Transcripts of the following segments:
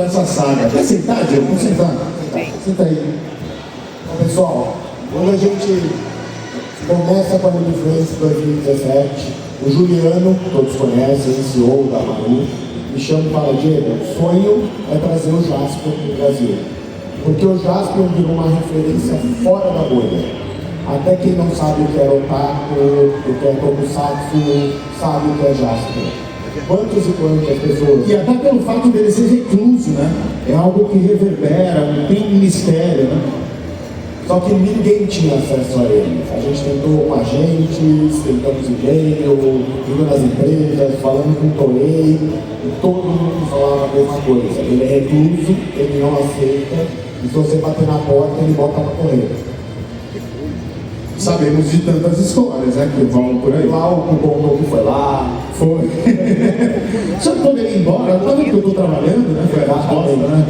essa saga. Quer sentar, Diego? Vamos sentar. Senta aí. Bom, pessoal, quando a gente começa com a Anime Friends em 2017, o Juliano, que todos conhecem, CEO da Maru, me chama e fala: Diego, o sonho é trazer o Jaspion para o Brasil. Porque o Jaspion virou uma referência fora da bolha. Até quem não sabe o que é otaku, o que é tokusatsu, sabe o que é Jaspion. Quantas e quantas pessoas? E até pelo fato dele ser recluso, né? É algo que reverbera, tem um mistério, né? Só que ninguém tinha acesso a ele. A gente tentou com agentes, tentamos e-mail, indo nas empresas, falando com o Toei, e todo mundo falava a mesma coisa. Ele é recluso, ele não aceita, e se você bater na porta, ele bota pra correr. Sabemos de tantas histórias, né, que vão por aí. Lá o Kubon que foi lá. Foi. O senhor poderia ir embora? Não que eu estou trabalhando, né? Foi a resposta, né?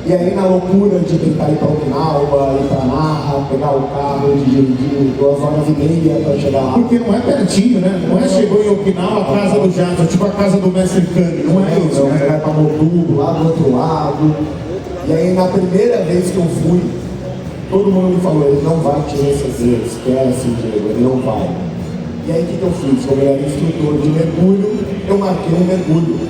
E aí, na loucura de tentar ir para Okinawa, ir para Narra, pegar o carro, dirigir 2h30 para chegar lá. Porque não é pertinho, né? Não é chegou em Okinawa, a casa do Jato, tipo a casa do mestre Kami, não é isso, né? Você vai para Motubo, lá do outro lado. E aí, na primeira vez que eu fui, todo mundo me falou: ele não vai te receber, esquece, Diego, ele não vai. E aí, o que eu fiz? Como eu era instrutor de mergulho, eu marquei um mergulho.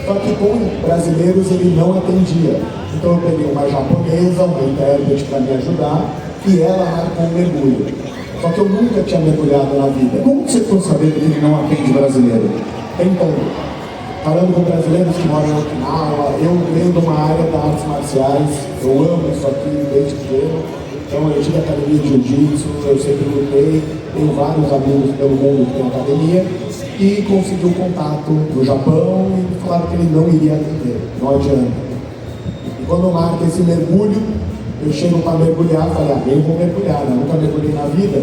Só que com brasileiros ele não atendia. Então eu peguei uma japonesa, uma intérprete para me ajudar, e ela marcou um mergulho. Só que eu nunca tinha mergulhado na vida. Como que você ficou sabendo que ele não atende brasileiro? Tentando. Falando com brasileiros que moram em Okinawa, eu venho de uma área das artes marciais, eu amo isso aqui desde pequeno. Então eu tive academia de jiu-jitsu, eu sempre lutei, tenho vários amigos pelo mundo que tem academia, e consegui um contato no Japão e falaram que ele não iria atender, não adianta. E quando eu marco esse mergulho, eu chego para mergulhar, falei: eu vou mergulhar, né? Nunca mergulhei na vida.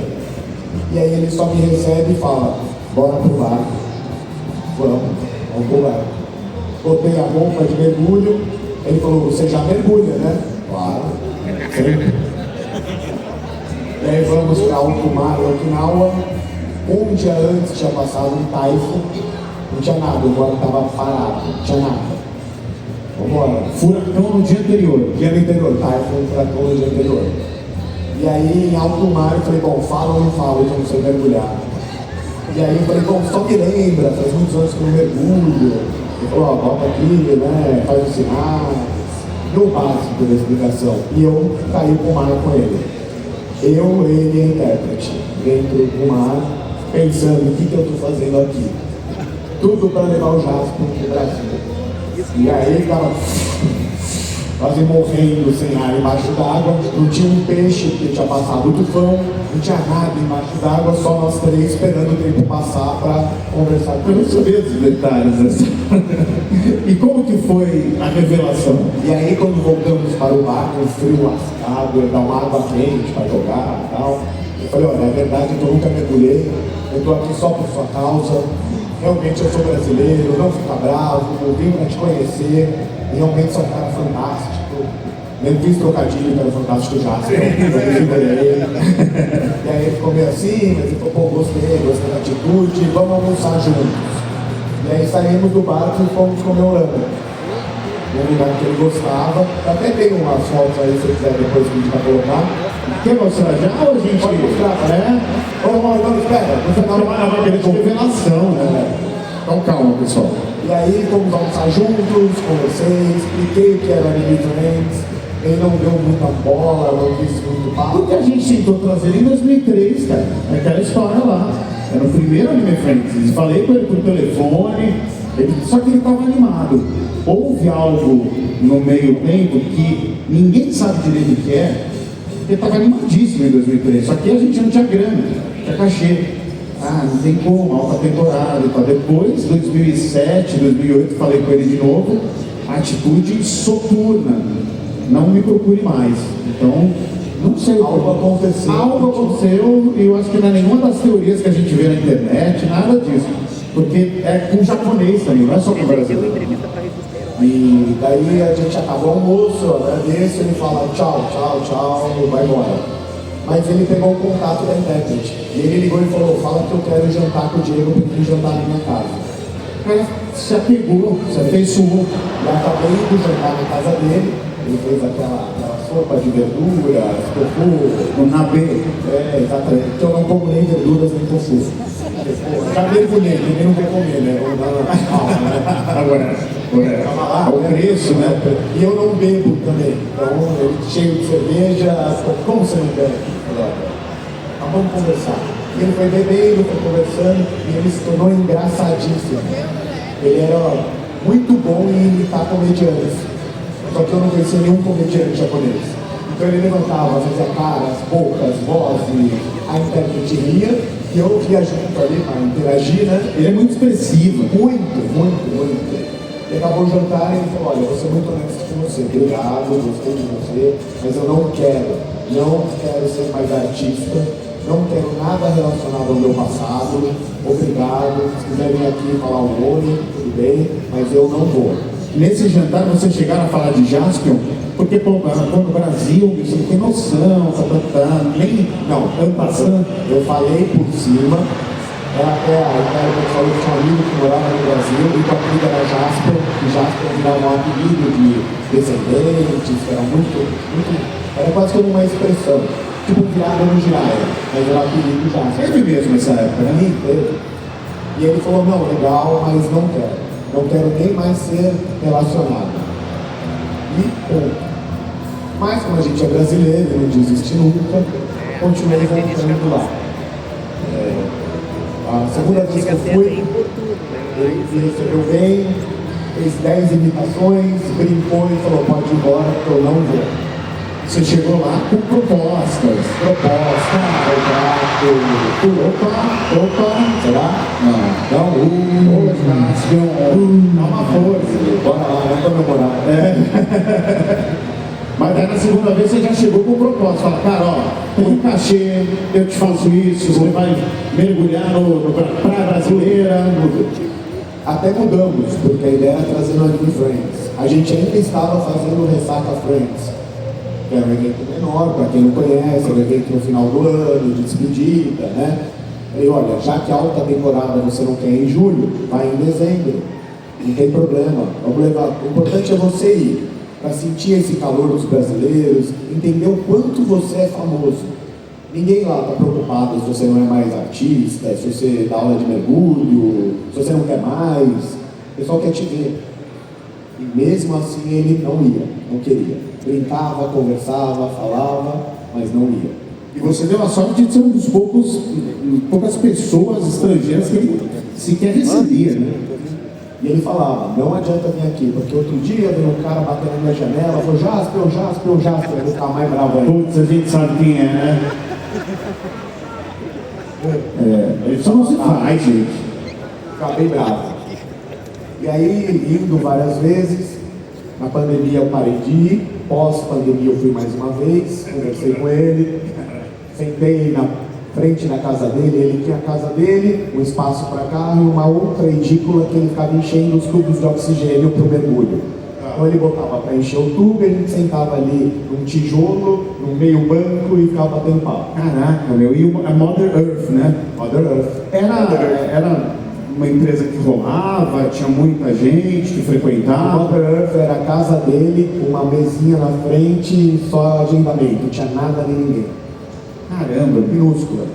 E aí ele só me recebe e fala: bora pro barco. Vamos pro barco. Botei a roupa de mergulho, ele falou: você já mergulha, né? Claro. E aí vamos para alto mar, Okinawa. Um dia antes tinha passado um taifun, não tinha nada, o barco estava parado, não tinha nada. Vamos embora. Furacão no dia anterior. Dia anterior, taifun, furacão no dia anterior. E aí em alto mar eu falei: bom, fala ou não fala que eu não sei mergulhar? E aí eu falei: bom, só me lembra, faz muitos anos que eu não mergulho. Ele falou: ó, volta aqui, né, faz os sinais. Deu o básico da explicação. E eu caí pro mar com ele. Eu, ele e a intérprete, dentro do mar, pensando: o que eu estou fazendo aqui? Tudo para levar o Jaspion para o Brasil. E aí ele estava quase morrendo sem ar embaixo d'água, não tinha um peixe porque tinha passado o tufão, não tinha nada embaixo d'água, só nós três esperando o tempo passar para conversar com Eu não ele. sabia dos detalhes dessa. E como que foi a revelação? E aí quando voltamos para o barco, um frio lascado, ia dar uma água quente para jogar e tal, eu falei: olha, é verdade que eu nunca mergulhei, eu estou aqui só por sua causa, realmente eu sou brasileiro, não fica bravo, eu vim para te conhecer, e realmente você é um cara fantástico. Eu fiz trocadilho, que era fantástico já, eu segurei. E aí ele ficou meio assim, mas ele falou: pô, gostei da atitude, vamos almoçar juntos. E aí saímos do barco e fomos comer um lama. Um lugar que ele gostava. Até tem umas fotos aí, se você quiser depois que a gente vai colocar. Quer mostrar já ou a gente... Pode mostrar, né? Não, espera, você dá uma revelação, né? Então calma, pessoal. E aí fomos almoçar juntos, conversei, expliquei o que era Anime Friends. Ele não deu muita bola, não quis muito papo. Porque a gente tentou trazer ele em 2003, cara. Aquela história lá. Era o primeiro Anime Friends. Falei com ele por telefone, só que ele estava animado. Houve algo no meio tempo que ninguém sabe direito o que é. Ele estava animadíssimo em 2003, só que a gente não tinha grana, tinha cachê. Ah, não tem como, alta temporada e tal. Depois, 2007, 2008, falei com ele de novo, atitude soturna, não me procure mais. Então, não sei. Algo aconteceu. Algo aconteceu, e eu acho que não é nenhuma das teorias que a gente vê na internet, nada disso. Porque é com japonês também, não é só com brasileiro. E daí a gente acabou o almoço, eu agradeço, ele fala: tchau, tchau, tchau, vai embora. Mas ele pegou o contato da intérprete. E ele ligou e falou: fala que eu quero jantar com o Diego, porque ele jantar na minha casa. cara se apegou, se afeiçoou. E acabei indo jantar na casa dele, ele fez aquela sopa de verduras, tofu, O nabê. exatamente, porque eu não como nem verduras nem tofu. Já mergulhei, ninguém não quer comer, né? Vamos dar calma, né? Agora, o preço, né? E eu não bebo também, então ele cheio de cerveja, como você não bebe? Mas vamos conversar. E ele foi bebendo, foi conversando, e ele se tornou engraçadíssimo. Ele era muito bom em imitar comediantes. Só que eu não conhecia nenhum comediante japonês. Então ele levantava, fazia caras, bocas, vozes, a intérprete ria, e eu ia junto ali para interagir, né? Ele é muito expressivo. Muito. E acabou o jantar e ele falou, olha, eu vou ser muito honesto com você, obrigado, gostei de você, mas eu não quero ser mais artista, não quero nada relacionado ao meu passado, obrigado, se quiser vir aqui falar um oi, tudo bem, mas eu não vou. Nesse jantar vocês chegaram a falar de Jaspion? Porque pô, no Brasil você não tem noção, nem ano passando. Eu falei por cima, até a intérprete falou que tinha um amigo que morava no Brasil e o apelido era Jasper, e Jasper virava um apelido de descendentes, que era era quase como uma expressão, tipo virada no Jiraya, mas era o apelido Jasper. Teve mesmo nessa época, né? Teve. E ele falou, não, legal, mas não quero nem mais ser relacionado. E ponto. Mas como a gente é brasileiro, não desiste nunca, continuei voltando lá. A segunda vez que eu fui, ele me recebeu bem, fez 10 imitações, brincou e falou, pode ir embora, porque eu não vou. Você chegou lá com propostas. Opa, será? Não. Dá uma força. Bora lá, vamos comemorar. Mas daí na segunda vez você já chegou com proposta. Fala, cara, ó, tem um cachê, eu te faço isso, você vai mergulhar no praia brasileira. Até mudamos, porque a ideia era trazer no Anime Friends. A gente ainda estava fazendo o Ressaca Friends, que era um evento menor, para quem não conhece, é um evento no final do ano, de despedida, né? E olha, já que a alta temporada você não quer em julho, vai em dezembro. Não tem problema, vamos levar. O importante é você ir, para sentir esse calor dos brasileiros, entender o quanto você é famoso. Ninguém lá está preocupado se você não é mais artista, se você dá aula de mergulho, se você não quer mais. O pessoal quer te ver. E mesmo assim ele não ia, não queria. Brincava, conversava, falava, mas não ia. E você deu a sorte de ser um dos poucas pessoas estrangeiras que ele sequer recebia, né? E ele falava, não adianta vir aqui, porque outro dia veio um cara bater na minha janela, falou, Jasper, eu vou ficar mais bravo aí. Putz, a gente sabe quem é, né? Isso não se faz, gente. Ficar bem bravo. E aí, indo várias vezes, na pandemia eu parei de ir, pós-pandemia eu fui mais uma vez, conversei com ele, sentei na frente da casa dele, ele tinha a casa dele, um espaço para carro e uma outra edícula que ele ficava enchendo os tubos de oxigênio para o mergulho. Então ele botava para encher o tubo e a gente sentava ali num tijolo, num meio banco e ficava batendo papo. Caraca, meu, e a Mother Earth, né? Mother Earth. Era uma empresa que rolava, tinha muita gente que A frequentava. Mother Earth era a casa dele, uma mesinha na frente e só agendamento, não tinha nada nem ninguém. Caramba, Minúscula.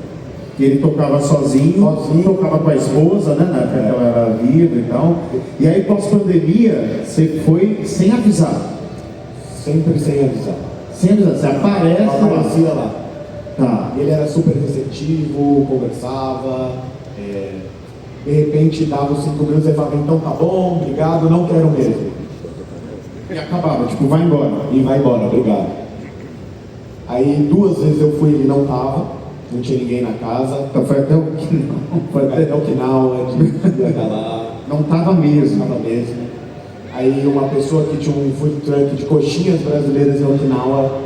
que ele tocava sozinho, tocava com a esposa, né? Na época que ela era viva e tal. E aí, pós-pandemia, você foi sem avisar. Sempre sem avisar. Sem avisar, você aparece lá. Aparecia lá. Tá. Ele era super receptivo, conversava, de repente dava os 5 minutos e falava, então tá bom, obrigado, não quero mesmo. E acabava, tipo, vai embora. E vai embora, obrigado. Aí 2 vezes eu fui e ele não tava, não tinha ninguém na casa. Então foi até o que não. Foi até Okinawa, de ia lá. Não tava mesmo. Tava mesmo. Aí uma pessoa que tinha um food truck de coxinhas brasileiras em Okinawa,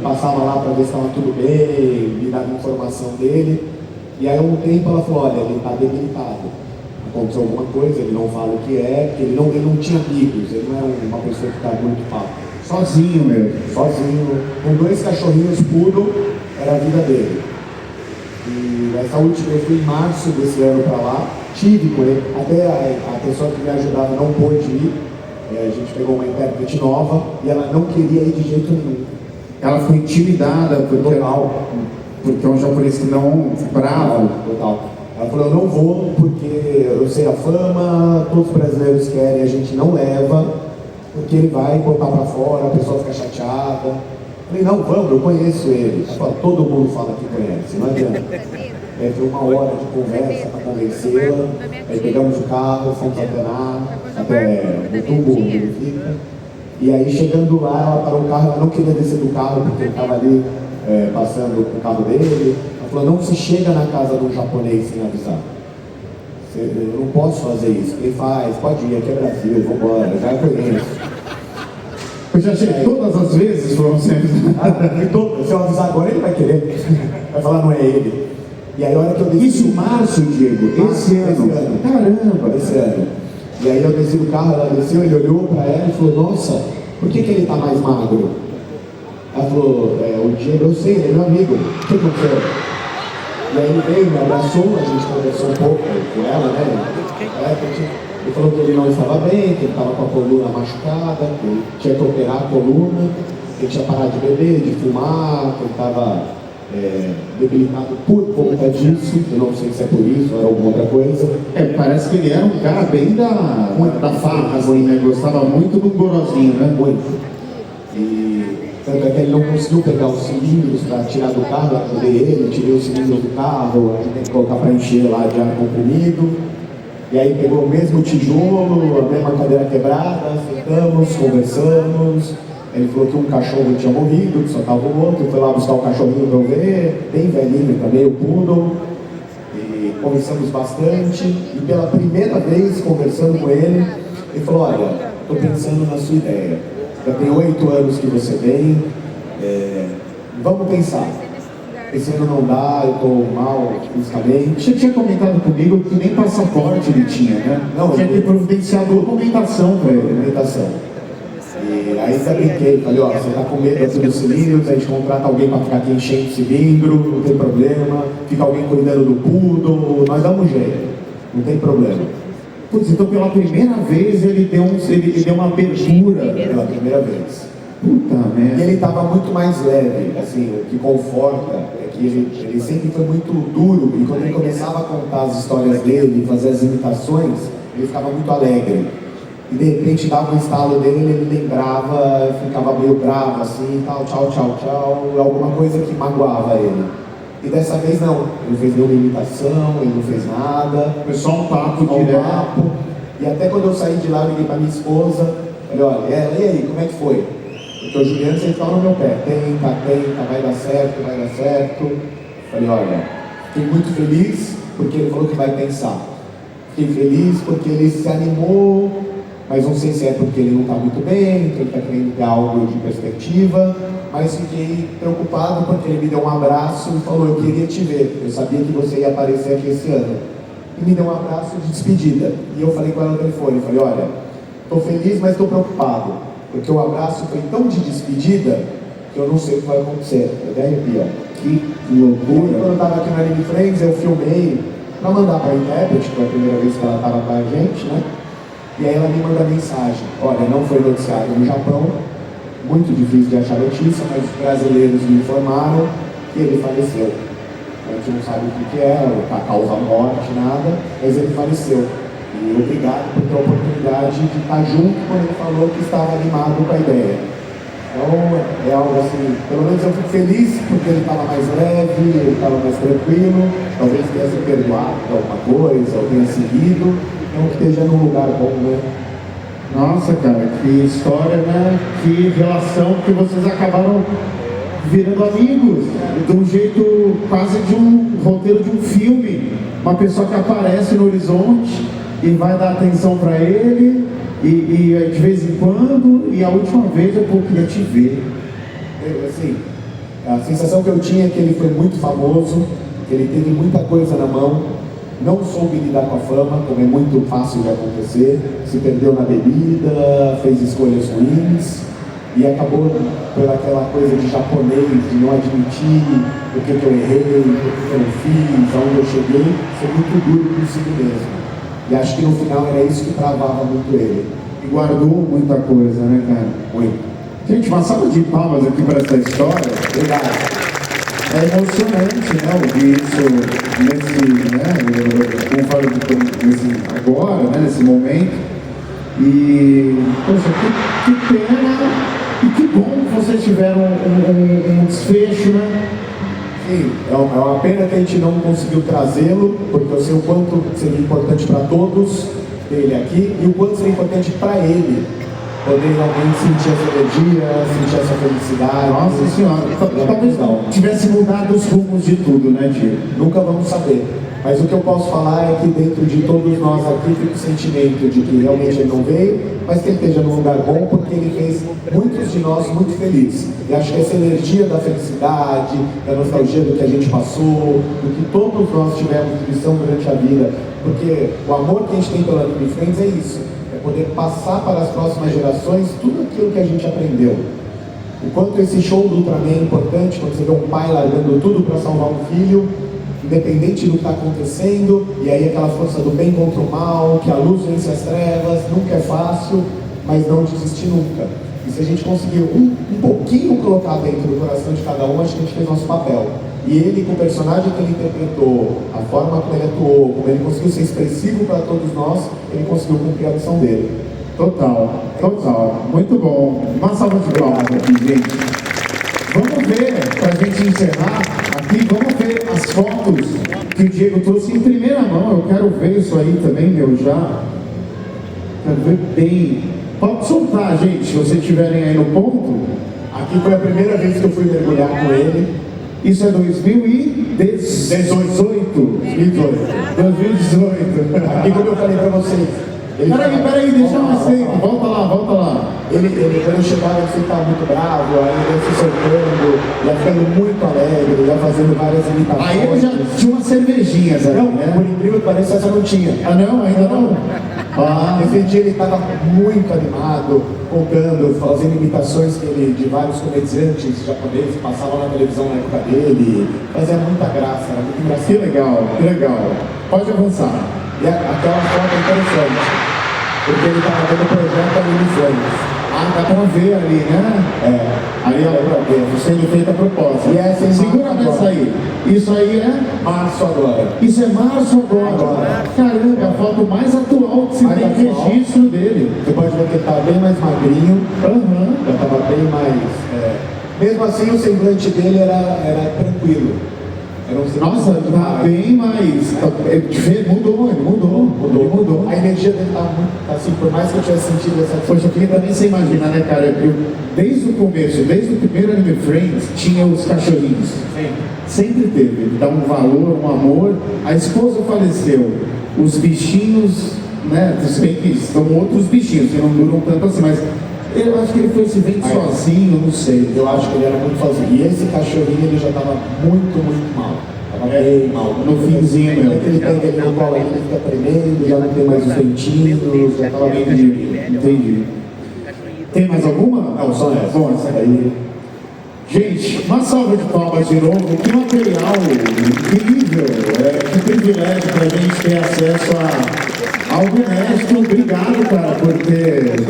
passava lá para ver se estava tudo bem, me dava informação dele. E aí um tempo ela falou, olha, ele está debilitado. Aconteceu alguma coisa, ele não fala o que é, porque ele não tinha amigos, ele não é uma pessoa que está muito papo. Sozinho mesmo. Sozinho, com 2 cachorrinhos puros, era a vida dele. E essa última eu fui em março desse ano para lá, tive com ele, até a pessoa que me ajudava não pôde ir, a gente pegou uma intérprete nova e ela não queria ir de jeito nenhum. Ela foi intimidada porque é um japonês que não bravo. Total. Ela falou, eu não vou porque eu sei a fama, todos os brasileiros querem, a gente não leva, porque ele vai botar pra fora, a pessoa fica chateada. Eu falei, não, vamos, eu conheço ele. Ela falou, todo mundo fala que conhece, não adianta. Foi 1 hora de conversa para convencê-la, aí pegamos o carro, fomos até Mutumbu, onde ele fica. E aí chegando lá, ela parou o carro, ela não queria descer do carro porque ele estava ali passando o carro dele. Ela falou, não se chega na casa de um japonês sem avisar. Eu não posso fazer isso. Ele faz, pode ir, aqui é Brasil, vambora, já conheço. Eu já cheguei todas as vezes, foram sempre. Se eu avisar agora, ele vai querer. Vai falar, não é ele. E aí a hora que eu desci... Isso, março, Diego, esse ano. Caramba! Esse ano. E aí eu desci do carro, ela desceu, ele olhou pra ela e falou, nossa, por que ele tá mais magro? Ela falou, o Diego, eu sei, ele é meu amigo, o que aconteceu? E aí ele veio, me abraçou, a gente conversou um pouco com ela, né? Ele falou que ele não estava bem, que ele estava com a coluna machucada, que ele tinha que operar a coluna, que ele tinha parado de beber, de fumar, que ele estava debilitado por conta disso, eu não sei se é por isso ou era alguma outra coisa. Parece que ele era um cara bem da farra, assim, né? Gostava muito do gorozinho, né? Muito. E tanto é que ele não conseguiu pegar os cilindros para tirar do carro, eu ajudei ele, tirei os cilindros do carro, a gente tem que colocar para encher lá de ar comprimido. E aí pegou o mesmo tijolo, a mesma cadeira quebrada, sentamos, conversamos. Ele falou que um cachorro tinha morrido, que só estava o outro, foi lá buscar o cachorrinho para eu ver, bem velhinho também, o poodle. E conversamos bastante. E pela primeira vez, conversando com ele, ele falou, olha, estou pensando na sua ideia. Já tem 8 anos que você vem, vamos pensar. Esse ano não dá, eu estou mal fisicamente. Você tinha comentado comigo que nem passaporte ele tinha, né? Não, tinha que providenciar documentação para ele. Documentação. E aí ainda brinquei, falei, ó, você tá com medo aqui dos cilindros, a gente contrata alguém para ficar aqui enchendo o cilindro, não tem problema, fica alguém cuidando do poodle, nós damos um jeito, não tem problema. Putz, então pela primeira vez ele deu uma abertura. Pela primeira vez. Puta merda. E ele estava muito mais leve, assim, o que conforta é que ele sempre foi muito duro, e quando ele começava a contar as histórias dele, fazer as imitações, ele ficava muito alegre. E de repente dava um estalo dele, ele lembrava, ficava meio bravo assim, tal, tchau, tchau, tchau, alguma coisa que magoava ele. E dessa vez não, ele não fez nenhuma imitação, ele não fez nada. Foi só um papo direto. E até quando eu saí de lá, eu liguei pra minha esposa, falei, olha, e aí, como é que foi? Porque o Juliano sempre ficava no meu pé, tenta, vai dar certo, vai dar certo. Falei, olha, fiquei muito feliz porque ele falou que vai pensar. Fiquei feliz porque ele se animou, mas não sei se é porque ele não está muito bem, então ele está querendo ter algo de perspectiva, mas fiquei preocupado porque ele me deu um abraço e falou, eu queria te ver, eu sabia que você ia aparecer aqui esse ano. E me deu um abraço de despedida. E eu falei com ela no telefone, falei, olha, estou feliz, mas estou preocupado, porque o abraço foi tão de despedida que eu não sei o que vai acontecer. Eu até arrepio. Que loucura. Quando eu estava aqui na Anime Friends, eu filmei para mandar para a intérprete, que foi a primeira vez que ela estava com a gente, né? E aí ela me manda mensagem, olha, não foi noticiado no Japão, muito difícil de achar notícia, mas os brasileiros me informaram que ele faleceu. A gente não sabe o que é, a causa morte, nada, mas ele faleceu. E obrigado por ter a oportunidade de estar junto quando ele falou que estava animado com a ideia. Então é algo assim, pelo menos eu fico feliz porque ele estava mais leve, ele estava mais tranquilo, talvez tenha se perdoado de alguma coisa, ou tenha seguido. Então que esteja num lugar bom, né? Nossa, cara, que história, né? Que relação que vocês acabaram virando amigos, de um jeito quase de um roteiro de um filme. Uma pessoa que aparece no horizonte e vai dar atenção para ele, e de vez em quando, e a última vez eu queria te ver. Assim, a sensação que eu tinha é que ele foi muito famoso, que ele teve muita coisa na mão, não soube lidar com a fama, como é muito fácil de acontecer, se perdeu na bebida, fez escolhas ruins, E acabou por aquela coisa de japonês, de não admitir o que eu errei, o que eu não fiz, aonde eu cheguei, ser muito duro consigo mesmo. E acho que no final era isso que travava muito ele. E guardou muita coisa, né, cara? Muito. Gente, uma salva de palmas aqui para essa história. Obrigado. É emocionante, né, ouvir isso nesse, né, como falo agora, né, nesse momento. E, poxa, que pena e que bom que vocês tiveram um desfecho, né? Sim, é uma pena que a gente não conseguiu trazê-lo, porque eu sei o quanto seria importante para todos ele aqui e o quanto seria importante para ele poder realmente sentir essa energia, sentir essa felicidade. Nossa Senhora, talvez não tivesse mudado os rumos de tudo, né, Diego? Nunca vamos saber. Mas o que eu posso falar é que dentro de todos nós aqui fica o sentimento de que realmente ele não veio, mas que ele esteja num lugar bom, porque ele fez muitos de nós muito felizes. E acho que essa energia da felicidade, da nostalgia do que a gente passou, do que todos nós tivemos de lição durante a vida, porque o amor que a gente tem pela Anime Friends é isso, é poder passar para as próximas gerações tudo aquilo que a gente aprendeu. O quanto esse show do Ultraman é importante, quando você vê um pai largando tudo para salvar um filho, independente do que está acontecendo, e aí aquela força do bem contra o mal, que a luz vence as trevas, nunca é fácil, mas não desistir nunca. E se a gente conseguir um pouquinho colocar dentro do coração de cada um, acho que a gente fez nosso papel. E ele, com o personagem que ele interpretou, a forma como ele atuou, como ele conseguiu ser expressivo para todos nós, ele conseguiu cumprir a missão dele. Total, total. Muito bom. Uma salva de palmas aqui, gente. Vamos ver, para a gente encerrar aqui, vamos ver as fotos que o Diego trouxe em primeira mão. Eu quero ver isso aí também, meu, já. Quero ver bem. Pode soltar, gente, se vocês estiverem aí no ponto. Aqui foi a primeira vez que eu fui mergulhar com ele. Isso é 2018. Aqui, como eu falei para vocês. Peraí, deixa mais tempo. Volta lá. Ele, quando eu chegava, ele ficava muito bravo, aí ele ia se soltando, ia ficando muito alegre, ia fazendo várias imitações. Aí eu já tinha umas cervejinhas ali, Não, né? por incrível que pareça, essa não tinha. Ah, não? Ainda não? Esse dia ele estava muito animado, contando, fazendo imitações de vários comediantes japoneses que passavam na televisão na época dele. Fazia muita graça, era muito engraçado. Que legal. Pode avançar. E aquela foto é interessante, porque ele estava vendo o projeto Anime Friends. Ah, dá pra ver ali, né? Ali é pra ver, sendo feita a proposta. E essa é segura nessa aí. Isso aí é março agora. Isso é março agora. Caramba, a foto mais atual que se Mais tem atual. registro dele. Você pode ver que ele estava bem mais magrinho, já estava bem mais... Mesmo assim, o semblante dele era tranquilo. Era um semblante Nossa, muito tá mais- bem mais. Ele mudou. A energia dele estava muito... Assim, por mais que eu tivesse sentido essa... Poxa, eu queria também você imagina, né, cara? Desde o começo, desde o primeiro Anime Friends, tinha os cachorrinhos. Sempre teve. Ele dá um valor, um amor. A esposa faleceu. Os bichinhos, né? Se bem que são outros bichinhos, que não duram tanto assim, mas eu acho que ele foi se vendo sozinho, não sei. Eu acho que ele era muito sozinho. E esse cachorrinho, ele já estava muito mal. Estava bem mal. No finzinho mesmo. Ele pega ele no colo, ele fica tremendo, já não tem mais os dentinhos, já estava bem Entendi. Tem mais alguma? Não, só essa. Bom, essa daí. Gente, uma salva de palmas de novo. Que material incrível. Que privilégio para a gente ter acesso ao Ernesto. Obrigado, cara, por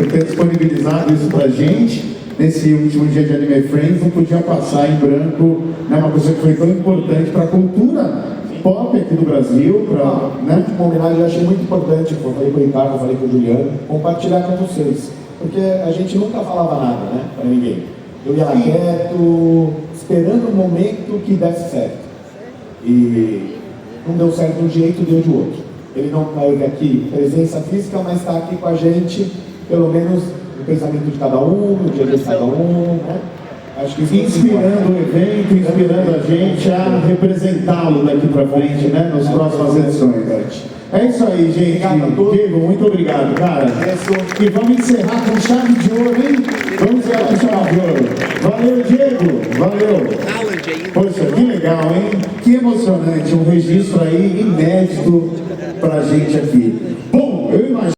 ter disponibilizado isso pra gente. Nesse último dia de Anime Friends, não podia passar em branco, né, uma coisa que foi tão importante para a cultura pop aqui do Brasil. Né? Como homenagem, eu achei muito importante, eu falei com o Ricardo, eu falei com o Juliano, compartilhar com vocês. Porque a gente nunca falava nada, né, para ninguém. Eu ia lá quieto, esperando um momento que desse certo. E não deu certo de um jeito, deu de outro. Ele não caiu aqui, presença física, mas está aqui com a gente, pelo menos no pensamento de cada um, no dia de cada um, né? Acho que Inspirando o evento, inspirando a gente a representá-lo daqui para frente, né, nas próximas edições. É isso aí, gente. Diego, muito obrigado, cara. E vamos encerrar com chave de ouro, hein? Vamos encerrar com chave de ouro. Valeu, Diego. Valeu. Poxa, que legal, hein? Que emocionante. Um registro aí inédito pra gente aqui. Bom, eu imagino.